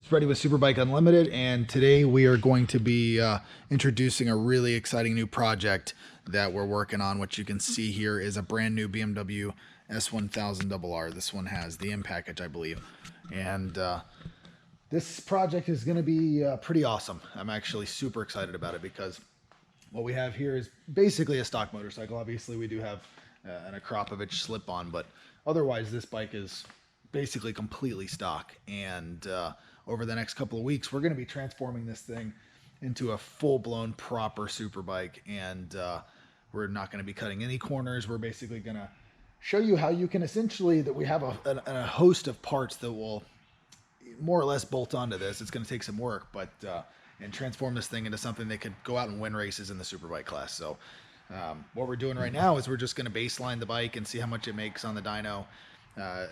Freddie with Superbike Unlimited, and today we are going to be introducing a really exciting new project that we're working on. What you can see here is a brand new BMW S1000RR. This one has the M package, I believe, and this project is going to be pretty awesome. I'm actually super excited about it because what we have here is basically a stock motorcycle. Obviously, we do have an Akrapovic slip-on, but otherwise this bike is basically completely stock. And over the next couple of weeks, we're going to be transforming this thing into a full-blown proper superbike, and we're not going to be cutting any corners. We're basically going to show you how you can essentially, that we have a host of parts that will more or less bolt onto this. It's going to take some work, but and transform this thing into something that could go out and win races in the superbike class. So what we're doing right now is we're just going to baseline the bike and see how much it makes on the dyno.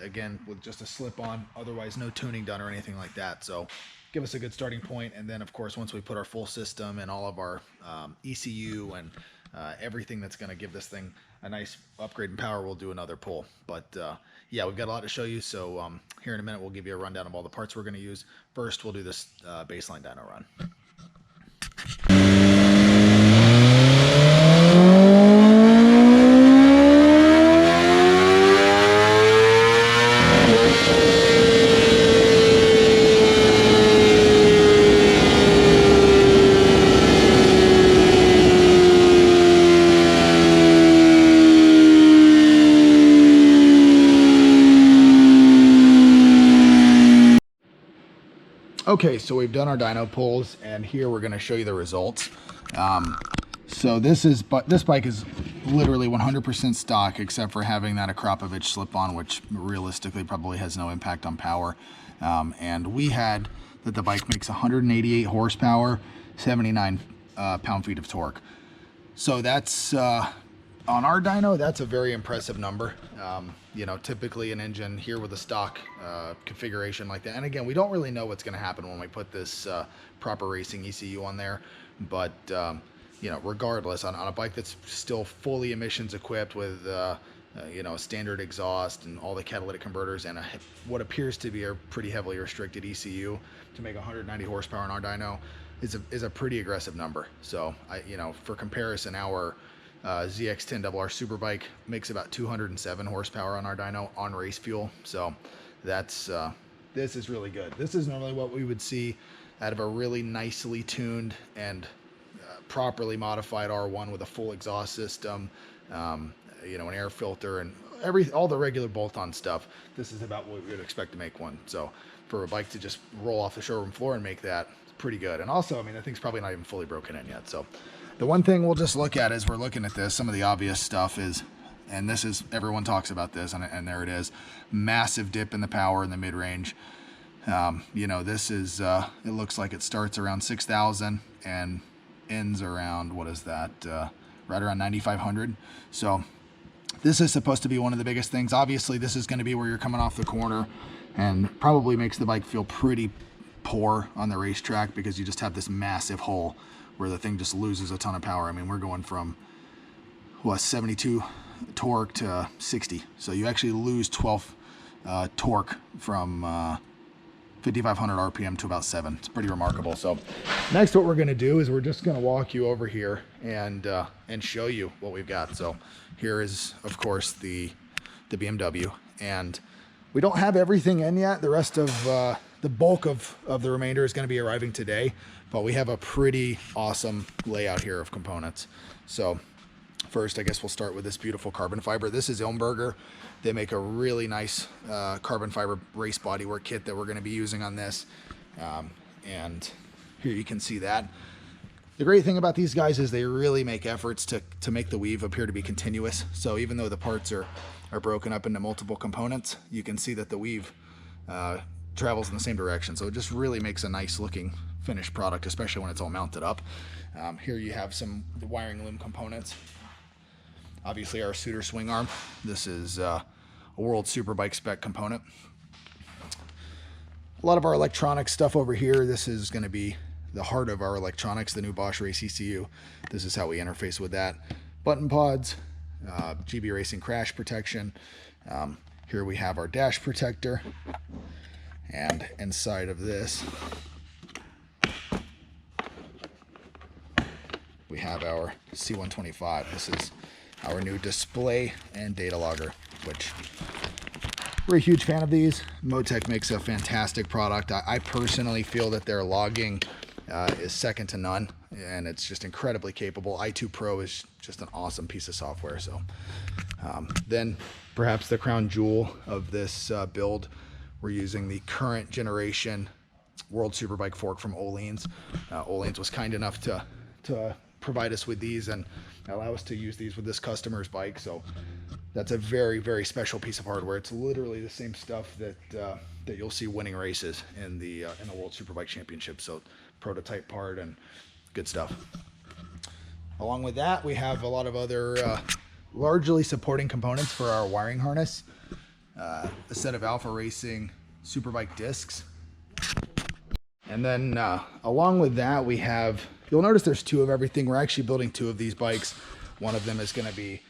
Again, with just a slip-on, otherwise no tuning done or anything like that. So give us a good starting point. And then, of course, once we put our full system and all of our ECU and everything that's going to give this thing a nice upgrade in power, we'll do another pull. But yeah, we've got a lot to show you. So here in a minute, we'll give you a rundown of all the parts we're going to use. First, we'll do this baseline dyno run. Okay, so we've done our dyno pulls, and here we're going to show you the results. So this bike is literally 100% stock, except for having that Akrapovic slip-on, which realistically probably has no impact on power. And we had that the bike makes 188 horsepower, 79 pound-feet of torque. So that's on our dyno, that's a very impressive number. You know, typically an engine here with a stock configuration like that. And again, we don't really know what's going to happen when we put this proper racing ECU on there. But, you know, regardless, on a bike that's still fully emissions equipped with, you know, a standard exhaust and all the catalytic converters and what appears to be a pretty heavily restricted ECU to make 190 horsepower on our dyno is a pretty aggressive number. So, you know, for comparison, our ZX10RR Superbike makes about 207 horsepower on our dyno on race fuel. So that's this is really good. This is normally what we would see out of a really nicely tuned and properly modified R1 with a full exhaust system, you know, an air filter and all the regular bolt-on stuff. This is about what we would expect to make one. So for a bike to just roll off the showroom floor and make that, it's pretty good. And also, I mean, the thing's probably not even fully broken in yet. So the one thing we'll just look at as we're looking at this, some of the obvious stuff is, and this is, everyone talks about this, and there it is, massive dip in the power in the mid-range. You know, this is, it looks like it starts around 6,000 and ends around, what is that, right around 9,500. So this is supposed to be one of the biggest things. Obviously, this is going to be where you're coming off the corner and probably makes the bike feel pretty poor on the racetrack because you just have this massive hole where the thing just loses a ton of power. I mean, we're going from, what, 72 torque to 60. So you actually lose 12 torque from 5,500 RPM to about 7. It's pretty remarkable. So next what we're going to do is we're just going to walk you over here and show you what we've got. So here is, of course, the BMW. And we don't have everything in yet. The rest of the bulk of the remainder is going to be arriving today. But we have a pretty awesome layout here of components. So first, I guess we'll start with this beautiful carbon fiber. This is Ilmberger. They make a really nice carbon fiber race bodywork kit that we're going to be using on this. And here you can see that. The great thing about these guys is they really make efforts to make the weave appear to be continuous. So even though the parts are broken up into multiple components, you can see that the weave travels in the same direction. So it just really makes a nice looking finished product, especially when it's all mounted up. Here you have some wiring loom components. Obviously our Suiter swing arm. This is a World Superbike spec component. A lot of our electronic stuff over here. This is going to be the heart of our electronics, the new Bosch Race ECU. This is how we interface with that. Button pods, GB Racing crash protection. Here we have our dash protector. And inside of this, we have our C125. This is our new display and data logger, which we're a huge fan of these. Motec makes a fantastic product. I personally feel that their logging is second to none, and it's just incredibly capable. i2 Pro is just an awesome piece of software. So then perhaps the crown jewel of this build, we're using the current generation World Superbike Fork from Öhlins. Öhlins was kind enough to provide us with these and allow us to use these with this customer's bike. So that's a very, very special piece of hardware. It's literally the same stuff that you'll see winning races in the World Superbike Championship. So prototype part and good stuff. Along with that, we have a lot of other largely supporting components for our wiring harness. A set of Alpha Racing Superbike discs. And then along with that, we have, you'll notice there's two of everything. We're actually building two of these bikes. One of them is going to be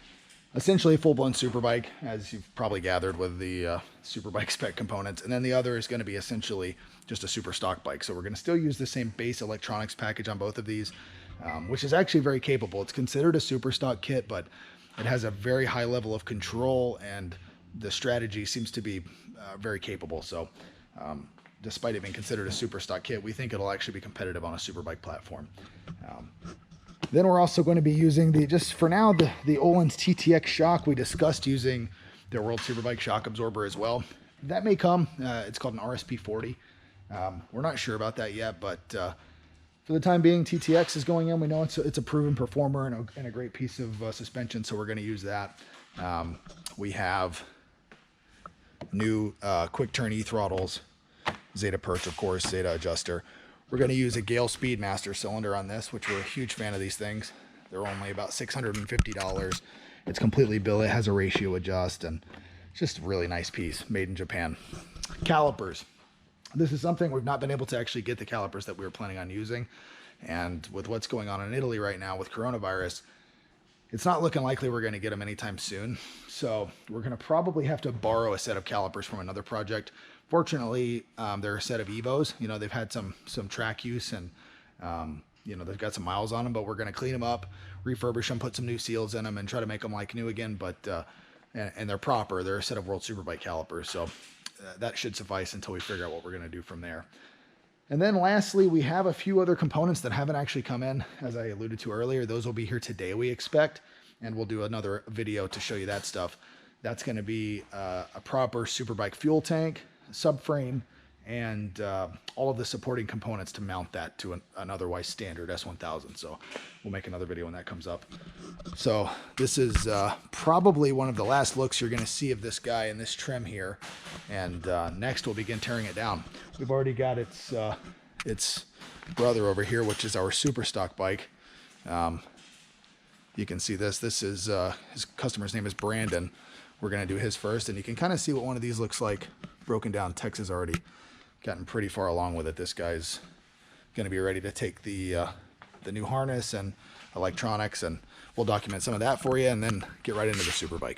essentially a full-blown Superbike, as you've probably gathered with the Superbike spec components. And then the other is going to be essentially just a super stock bike. So we're going to still use the same base electronics package on both of these, which is actually very capable. It's considered a super stock kit, but it has a very high level of control, and the strategy seems to be very capable. So despite it being considered a super stock kit, we think it'll actually be competitive on a Superbike platform. Then we're also going to be using just for now, the Öhlins TTX shock. We discussed using their World Superbike shock absorber as well. That may come. It's called an RSP40. We're not sure about that yet, but for the time being, TTX is going in. We know it's a proven performer and a great piece of suspension, so we're going to use that. We have new quick turn e-throttles, Zeta perch, of course, Zeta adjuster. We're going to use a Gale Speedmaster cylinder on this, which we're a huge fan of these things. They're only about $650. It's completely built. It has a ratio adjust, and it's just a really nice piece, made in Japan. Calipers. This is something we've not been able to actually get the calipers that we were planning on using. And with what's going on in Italy right now with coronavirus, it's not looking likely we're going to get them anytime soon. So we're going to probably have to borrow a set of calipers from another project. Fortunately, they're a set of Evos. You know, they've had some track use, and you know, they've got some miles on them, but we're going to clean them up, refurbish them, put some new seals in them, and try to make them like new again. But and they're proper. They're a set of World Superbike calipers. So that should suffice until we figure out what we're going to do from there. And then lastly, we have a few other components that haven't actually come in, as I alluded to earlier. Those will be here today, we expect, and we'll do another video to show you that stuff. That's going to be a proper Superbike fuel tank, subframe, and all of the supporting components to mount that to an otherwise standard S1000. So we'll make another video when that comes up. So this is probably one of the last looks you're going to see of this guy in this trim here. And next we'll begin tearing it down. We've already got its brother over here, which is our super stock bike. You can see this. This is his customer's name is Brandon. We're going to do his first, and you can kind of see what one of these looks like broken down. Tex has already gotten pretty far along with it. This guy's going to be ready to take the new harness and electronics, and we'll document some of that for you and then get right into the Superbike.